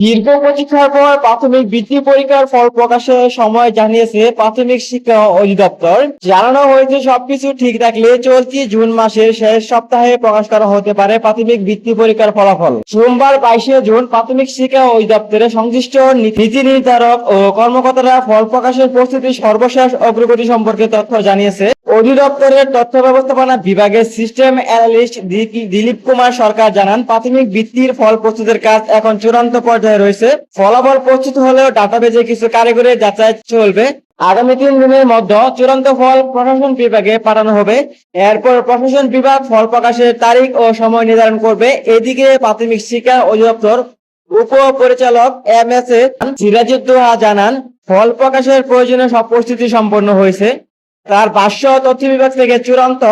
দীর্ঘ প্রতীক্ষার পর প্রাথমিক বৃত্তি পরীক্ষার ফল প্রকাশের সময় জানিয়েছে প্রাথমিক শিক্ষা অধিদপ্তর। জানানো হয়েছে সবকিছু ঠিক থাকলে চলতি জুন মাসের শেষ সপ্তাহে প্রকাশ করা হতে পারে প্রাথমিক বৃত্তি পরীক্ষার ফলাফল। সোমবার 22শে জুন প্রাথমিক শিক্ষা অধিদপ্তরের সংশ্লিষ্ট নীতি নির্ধারক ও কর্মকর্তারা ফল প্রকাশের প্রস্তুতির সর্বশেষ অগ্রগতি সম্পর্কে তথ্য জানিয়েছে। অধিদপ্তরের তথ্য ব্যবস্থাপনা বিভাগের সিস্টেম অ্যানালিস্ট দিলীপ কুমার সরকার জানান, প্রাথমিক বৃত্তির ফল প্রস্তুতের কাজ এখন চূড়ান্ত পর্যায়ে রয়েছে। ফলাফল প্রস্তুত হলেও ডাটাবেজে কিছু কারিগরি যাচাই চলবে। আগামী 3 দিনের মধ্যে চূড়ান্ত ফল প্রশাসন বিভাগে পাঠানো হবে। এরপর প্রশাসন বিভাগ ফল প্রকাশের তারিখ ও সময় নির্ধারণ করবে। এদিকে প্রাথমিক শিক্ষা অধিদপ্তর উপপরিচালক MS সিরাজউদ্দৌলা জানান, ফল প্রকাশের প্রয়োজনীয় সব প্রস্তুতি সম্পন্ন হয়েছে। তার ভাষ্য, তথ্য বিভাগ থেকে চূড়ান্ত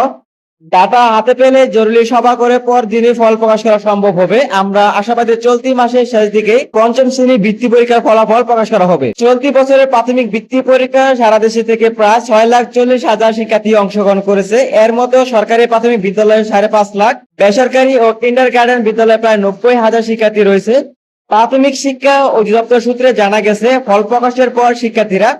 ডাটা হাতে পেলে জরুরি সভা করে পর দিনে ফল প্রকাশ করা সম্ভব হবে। আমরা আশাবাদী চলতি মাসের শেষ দিকে পঞ্চম শ্রেণী বৃত্তি পরীক্ষার ফলাফল প্রকাশ করা হবে। চলতি বছরের প্রাথমিক বৃত্তি পরীক্ষা সারা দেশে থেকে প্রায় 6,40,000 শিক্ষার্থী অংশগ্রহণ করেছে। এর মধ্যে সরকারি প্রাথমিক বিদ্যালয়ে 5.5 লাখ, বেসরকারি ও কিন্ডারগার্টেন বিদ্যালয়ে প্রায় 90,000 শিক্ষার্থী রয়েছে। প্রাথমিক শিক্ষা অধিদপ্তর সূত্রে জানা গেছে, ফল প্রকাশের পর শিক্ষার্থীরা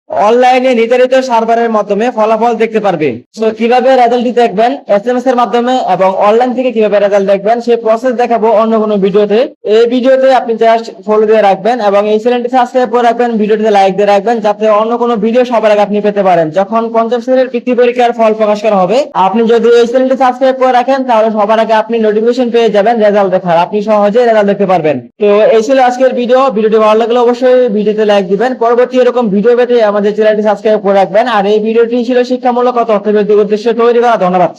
অনলাইনে নির্ধারিত সার্ভারের মাধ্যমে ফলাফল দেখতে পারবে। তো কিভাবে রেজাল্টটি দেখবেন, SMS এর মাধ্যমে এবং অনলাইন থেকে কিভাবে রেজাল্ট দেখবেন সেই প্রসেস দেখাবো অন্য কোনো ভিডিওতে। এই ভিডিওতে আপনি জাস্ট ফলো দিয়ে রাখবেন এবং এই চ্যানেলটি সাবস্ক্রাইব করে রাখবেন, ভিডিওটিতে লাইক দিয়ে রাখবেন, যাতে অন্য কোনো ভিডিও সবার আগে আপনি পেতে পারেন যখন পঞ্চম শ্রেণীর বৃত্তি পরীক্ষার ফল প্রকাশ করা হবে। আপনি যদি এই চ্যানেলটি সাবস্ক্রাইব করে রাখেন তাহলে সবার আগে আপনি নোটিফিকেশন পেয়ে যাবেন রেজাল্ট দেখার, আপনি সহজে রেজাল্ট দেখতে পারবেন। তো এই ছিল আজকের ভিডিওটি ভালো লাগলে অবশ্যই ভিডিওতে লাইক দিবেন। পরবর্তী এরকম ভিডিও পেতে আমাদের চ্যানেলটি সাবস্ক্রাইব করে রাখবেন। আর এই ভিডিওটি ছিল শিক্ষামূলক ও তথ্যভিত্তিক উদ্দেশ্যে তৈরি করা। ধন্যবাদ।